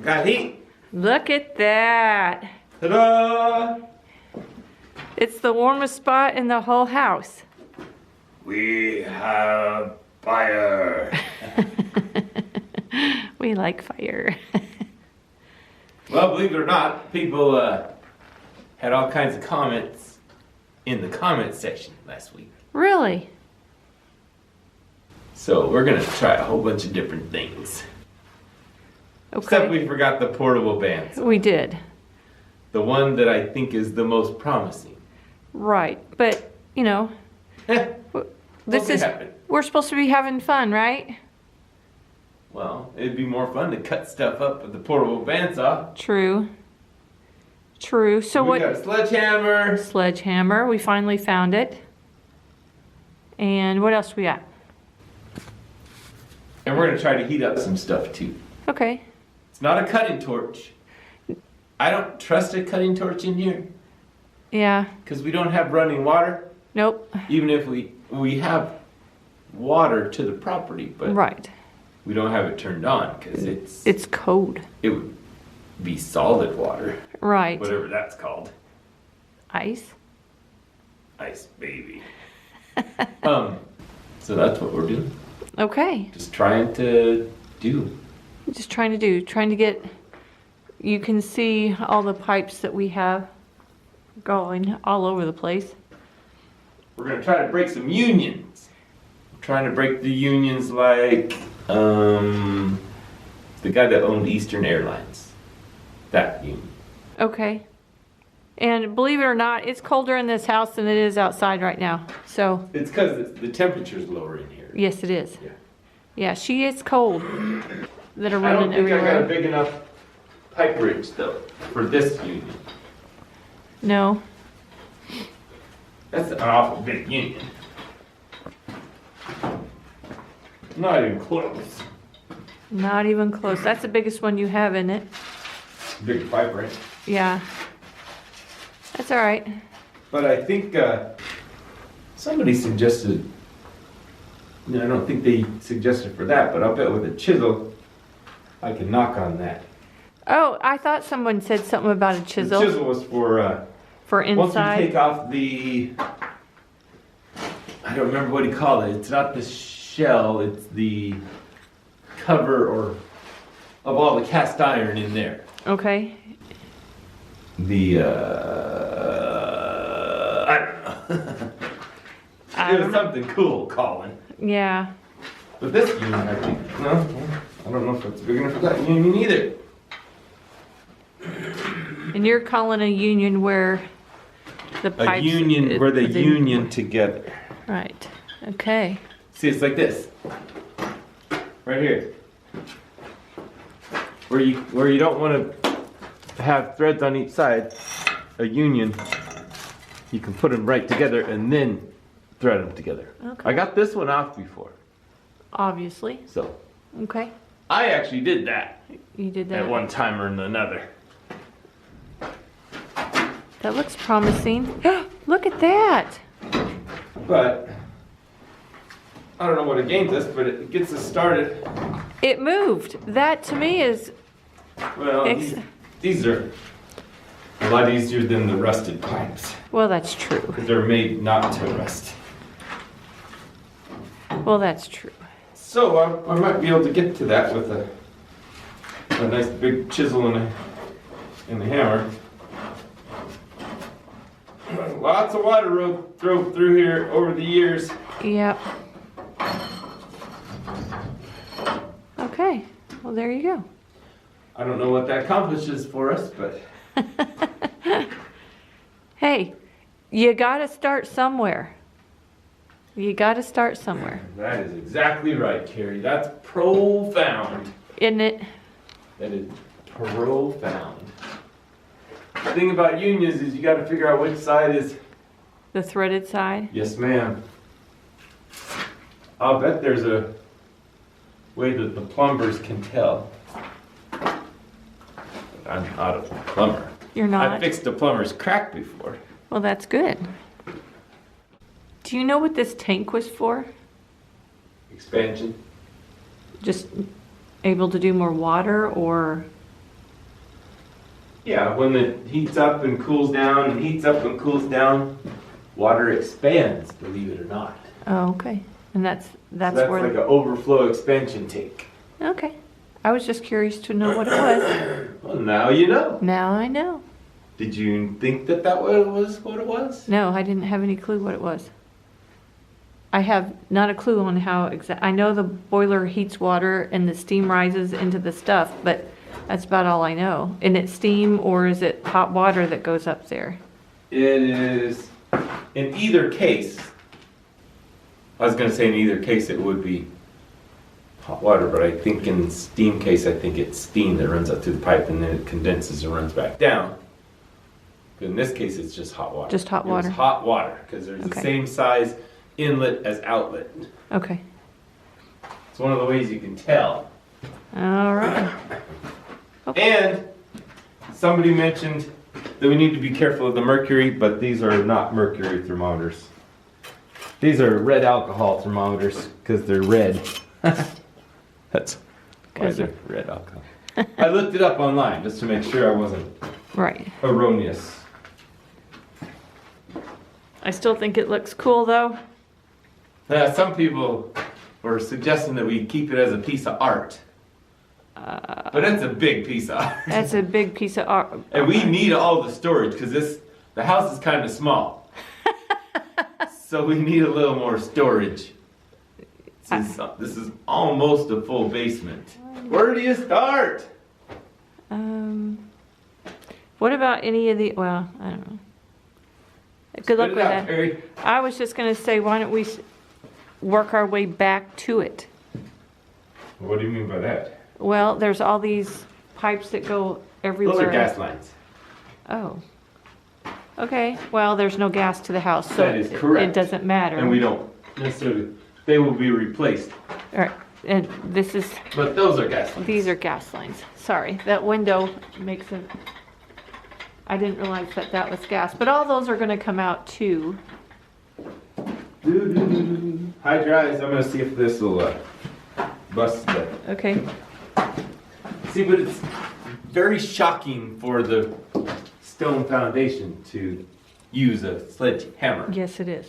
Got heat. Look at that. Ta-da! It's the warmest spot in the whole house. We have fire. We like fire. Well, believe it or not, people had all kinds of comments in the comment section last week. Really? So we're gonna try a whole bunch of different things. Okay. Except we forgot the portable bandsaw. We did. The one that I think is the most promising. Right. But, you know, we're supposed to be having fun, right? Well, it'd be more fun to cut stuff up with the portable bandsaw. True. True. So we got a sledgehammer. Sledgehammer. We finally found it. And what else we got? And we're gonna try to heat up some stuff too. Okay. It's not a cutting torch. I don't trust a cutting torch in here. Yeah. Because we don't have running water. Nope. Even if we have water to the property, but right. We don't have it turned on because it's cold. It would be solid water. Right. Whatever that's called. Ice. Ice baby. So that's what we're doing. Okay. Just trying to do. Trying to get, you can see all the pipes that we have going all over the place. We're going to try to break some unions. We're trying to break the unions like the guy that owned Eastern Airlines. That union. Okay. And believe it or not, it's colder in this house than it is outside right now. So it's because the temperature's lower in here. Yes, it is. Yeah. Yeah, she is cold. That are running everywhere. I don't think I got a big enough pipe bridge though for this union. No. That's an awful big union. Not even close. Not even close. That's the biggest one you have, isn't it? Big pipe wrench. Yeah. That's all right. But I think somebody suggested, I don't think they suggested for that, but I'll bet with a chisel, I can knock on that. Oh, I thought someone said something about a chisel. The chisel was for inside. Once you take off the, I don't remember what he called it. It's not the shell, it's the cover of all the cast iron in there. Okay. The, I don't know. It was something cool, Colin. Yeah. But this union, I think, no, I don't know if it's big enough for that union either. And you're calling a union where the pipes... A union where they union together. Right. Okay. See, it's like this. Right here. Where you don't want to have threads on each side, a union, you can put them right together and then thread them together. Okay. I got this one off before. Obviously. So. Okay. I actually did that. You did that? At one time or another. That looks promising. Look at that. But I don't know what it gains us, but it gets us started. It moved. That to me is... Well, these are a lot easier than the rusted pipes. Well, that's true. Because they're made not to rust. Well, that's true. So I might be able to get to that with a nice big chisel and a hammer. Lots of water drove through here over the years. Yep. Okay. Well, there you go. I don't know what that accomplishes for us, but... Hey, you gotta start somewhere. You gotta start somewhere. That is exactly right, Carrie. That's profound. Isn't it? That is profound. The thing about unions is you gotta figure out which side is... The threaded side? Yes, ma'am. I'll bet there's a way that the plumbers can tell. I'm not a plumber. You're not? I've fixed a plumber's crack before. Well, that's good. Do you know what this tank was for? Expansion. Just able to do more water, or Yeah, when it heats up and cools down, and heats up and cools down, water expands, believe it or not. Oh, okay. And that's So that's where. like an overflow expansion tank. Okay. I was just curious to know what it was. Well, now you know. Now I know. Did you think that was what it was? No, I didn't have any clue what it was. I have not a clue on how I know the boiler heats water and the steam rises into the stuff, but that's about all I know. And it's steam or is it hot water that goes up there? It is, in either case, I was going to say in either case it would be hot water, but I think in steam case, I think it's steam that runs up through the pipe and then it condenses and runs back down. But in this case, it's just hot water. Just hot water. It's hot water because there's the Okay. same size inlet as outlet. Okay. It's one of the ways you can tell. All right. Okay. And somebody mentioned that we need to be careful of the mercury, but these are not mercury thermometers. These are red alcohol thermometers because they're red. That's why they're red alcohol. I looked it up online just to make sure I wasn't Right. erroneous. I still think it looks cool though. Some people were suggesting that we keep it as a piece of art. But it's a big piece of art. That's a big piece of art. And we need all the storage because the house is kind of small. So we need a little more storage. This is almost a full basement. Where do you start? What about any of the, well, I don't know. Good luck Spit with it out, that. Perry. I was just going to say, why don't we work our way back to it? What do you mean by that? Well, there's all these pipes that go everywhere. Those are gas lines. Oh. Okay, well, there's no gas to the house, so That is correct. it doesn't matter. And we don't necessarily, they will be replaced. All right, and this is, But those are gas lines. these are gas lines. Sorry, that window makes it, I didn't realize that that was gas, but all those are gonna come out too. High dries, I'm gonna see if this will bust that. Okay, See, but it's very shocking for the stone foundation to use a sledgehammer. yes it is.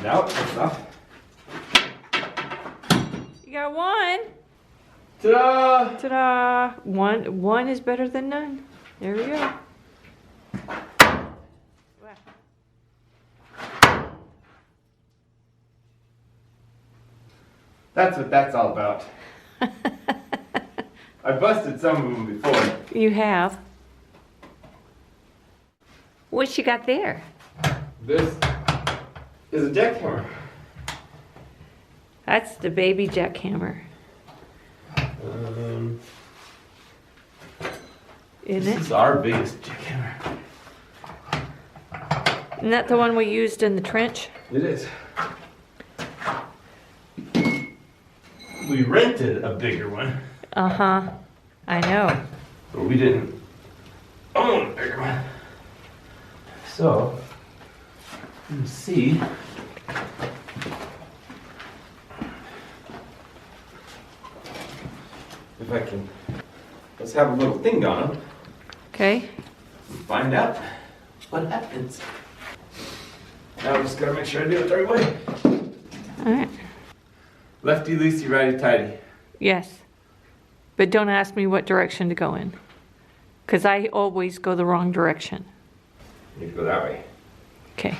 Now it's off. You got one. Ta-da! Ta-da! One is better than none. There we go. That's what that's all about. I busted some of them before. You have. What you got there? This is a jackhammer. That's the baby jackhammer, isn't This it? is our biggest jackhammer. Isn't that the one we used in the trench? It is. We rented a bigger one, Uh-huh. I know. but we didn't own a bigger one. So, let's see. If I can, let's have a little thing on them Okay. and find out what happens. Now I'm just gotta make sure I do it the right way. All right. Lefty loosey, righty tighty. Yes. But don't ask me what direction to go in. Because I always go the wrong direction. You go that way. Okay.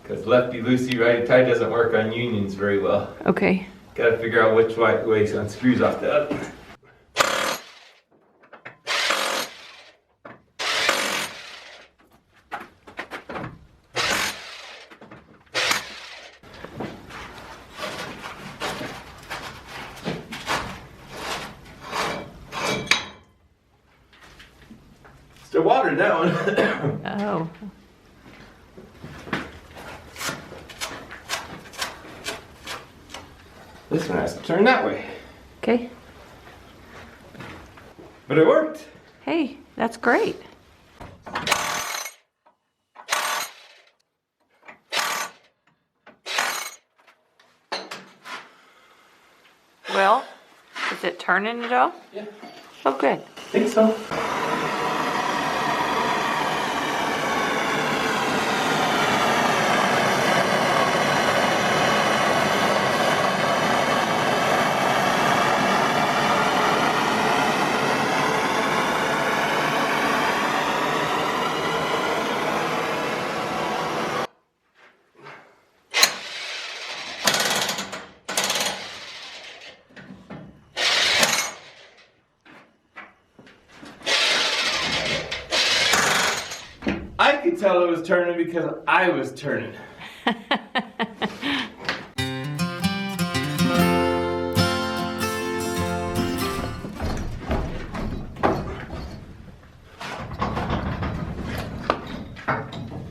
Because lefty loosey, righty tighty doesn't work on unions very well. Okay. Gotta figure out which way it unscrews off the other. Still water in that one. Oh. This one has to turn that way. Okay. But it worked. Hey, that's great. Well, is it turning at all? Yeah. Oh, good. I think so. I could tell it was turning because I was turning.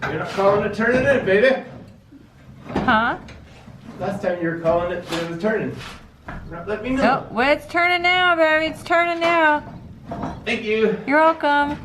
You're not calling it turning it, baby. Huh? Last time you were calling it that it was turning. Let me know. Oh, well, it's turning now, baby. It's turning now. Thank you. You're welcome.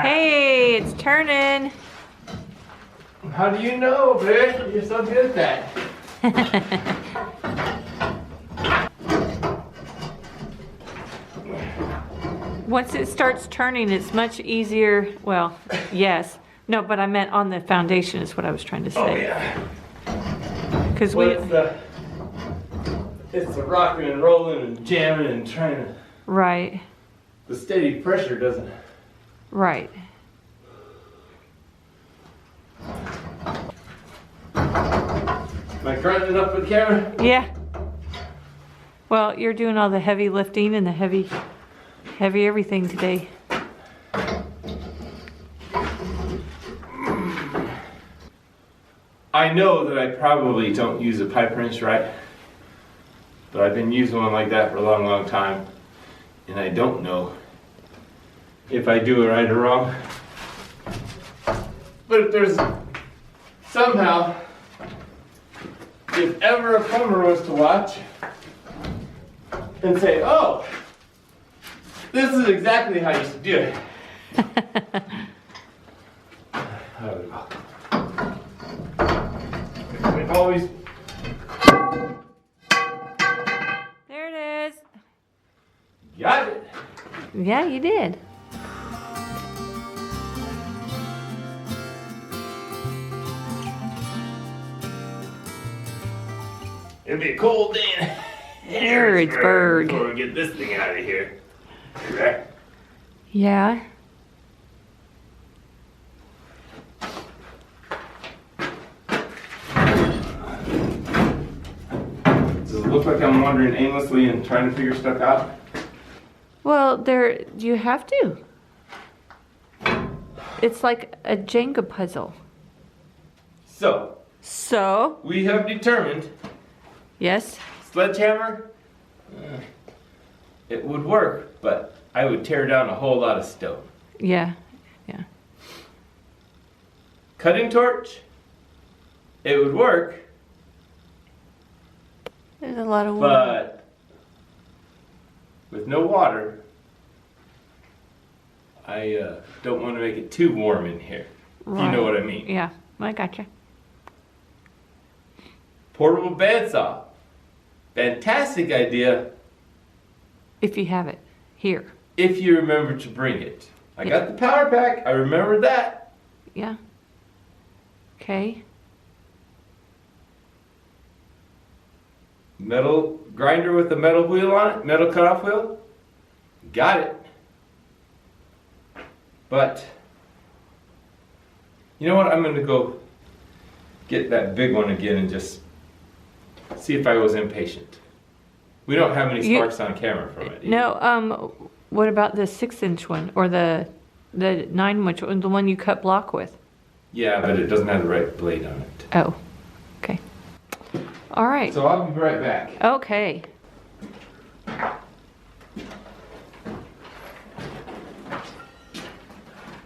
Hey, it's turning. How do you know, babe? You're so good at that. Once it starts turning, it's much easier. Well, yes. No, but I meant on the foundation is what I was trying to Oh say. yeah. Because Well, it's the rocking and rolling and jamming and trying to. Right, The steady pressure doesn't. right. Am I grinding up the camera? Yeah. Well, you're doing all the heavy lifting and the heavy everything today. I know that I probably don't use a pipe wrench right, but I've been using one like that for a long, long time, and I don't know if I do it right or wrong. But if there's somehow, if ever a plumber was to watch and say, oh, this is exactly how you should do it. It always. There it is. Got it. Yeah, you did. It'll be a cold day in Harrodsburg. before we get this thing out of here. Right? Yeah. Does it look like I'm wandering aimlessly and trying to figure stuff out? Well, you have to. It's like a Jenga puzzle. So, we have determined Yes. sledgehammer, it would work, but I would tear down a whole lot of stone. Yeah. Yeah. Cutting torch, it would work, There's a lot of wood. but with no water, I don't want to make it too warm in here. If you know what I mean. Yeah, I gotcha. Portable bandsaw. Fantastic idea If you have it here. if you remember to bring it. I got the power pack. I remembered that. Yeah. Okay. Metal grinder with a metal wheel on it. Metal cutoff wheel. Got it. But, you know what? I'm going to go get that big one again and just see if I was impatient. We don't have any sparks on camera from it. either. No, What about the 6-inch one or the 9-inch one, the one you cut block with? Yeah, but it doesn't have the right blade on it. Oh, okay. All right. So I'll be right back. Okay.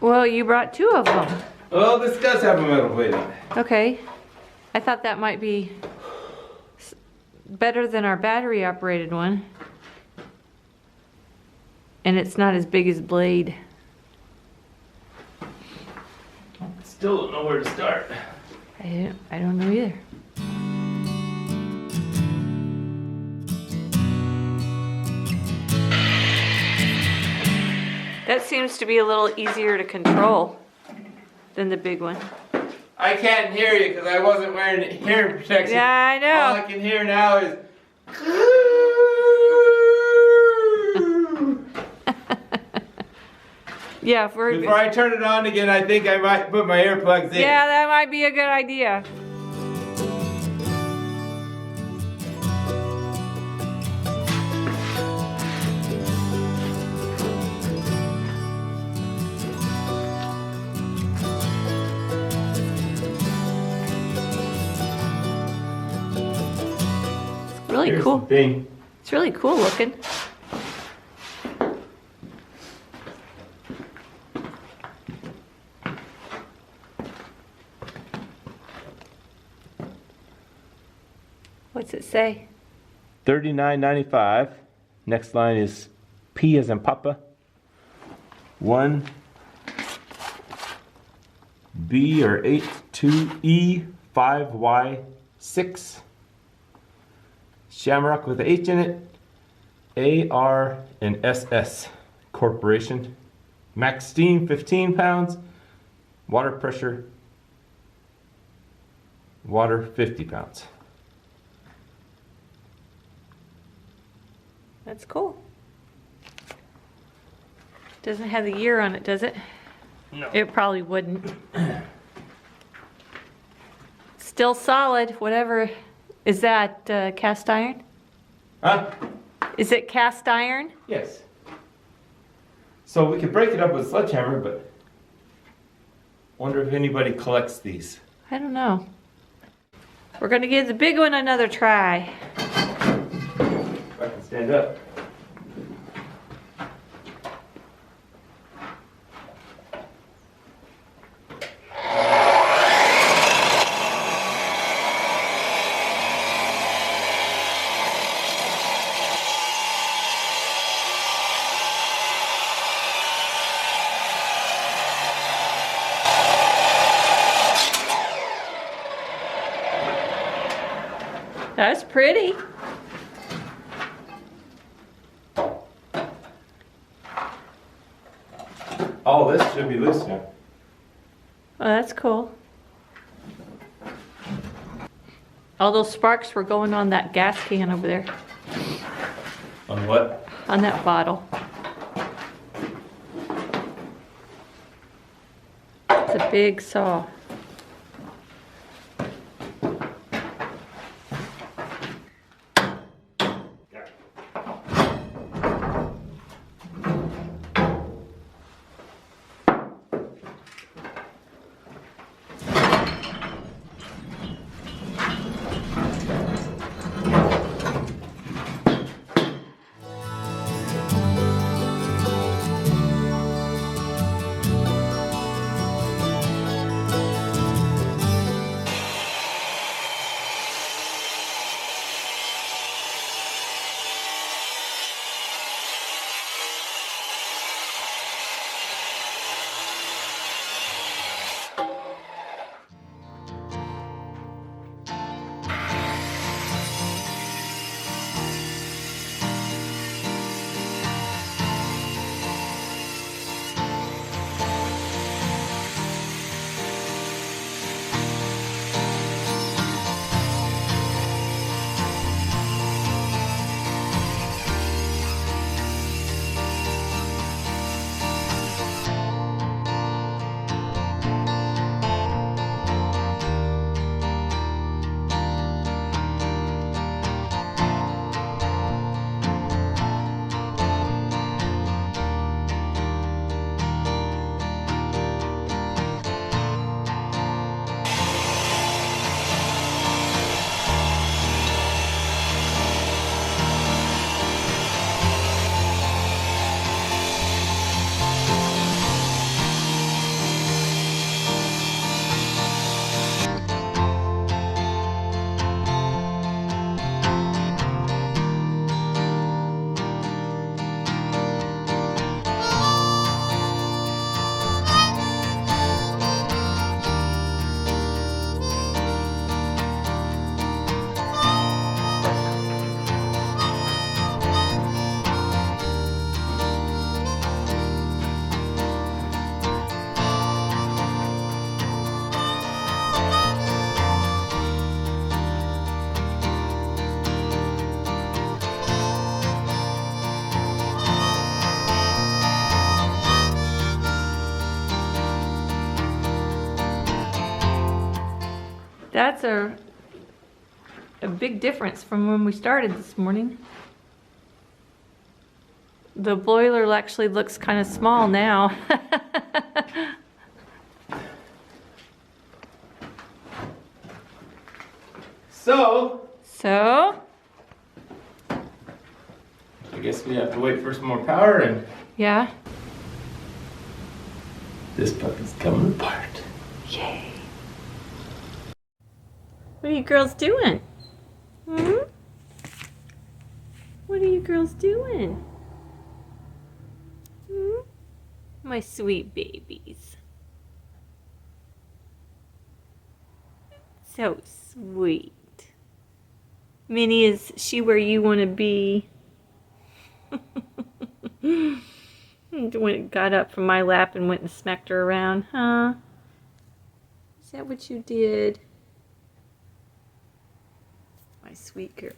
Well, you brought 2 of them. Well, this does have a metal blade on it. Okay. I thought that might be better than our battery operated one. And it's not as big as blade. Still don't know where to start. I don't know either. That seems to be a little easier to control than the big one. I can't hear you because I wasn't wearing hearing protection. Yeah, I know. All I can hear now is. Yeah, Before I turn it on again, I think I might put my earplugs in. yeah, that might be a good idea. It's really Here's cool. the thing. It's really cool looking. What's it say? $39.95. Next line is P as in Papa. 1 B or 8 2 E 5 Y 6. Shamrock with the H in it. AR and SS Corporation. Max steam 15 pounds. Water pressure. Water 50 pounds. That's cool. Doesn't have the year on it, does it? No. It probably wouldn't. Still solid, whatever. Is that cast iron? Huh? Is it cast iron? Yes. So we could break it up with a sledgehammer, but wonder if anybody collects these. I don't know. We're gonna give the big one another try. If I can stand up. That's pretty. Oh, this should be loose now. Oh, that's cool. All those sparks were going on that gas can over there, On what? on that bottle. It's a big saw. That's a big difference from when we started this morning. The boiler actually looks kind of small now. So, So, I guess we have to wait for some more power, and yeah. this puppy's coming apart. Yay. What are you girls doing? Hmm? What are you girls doing? Hmm? My sweet babies. So sweet. Minnie, is she where you want to be? When it got up from my lap and went and smacked her around, huh? Is that what you did? My sweet girl.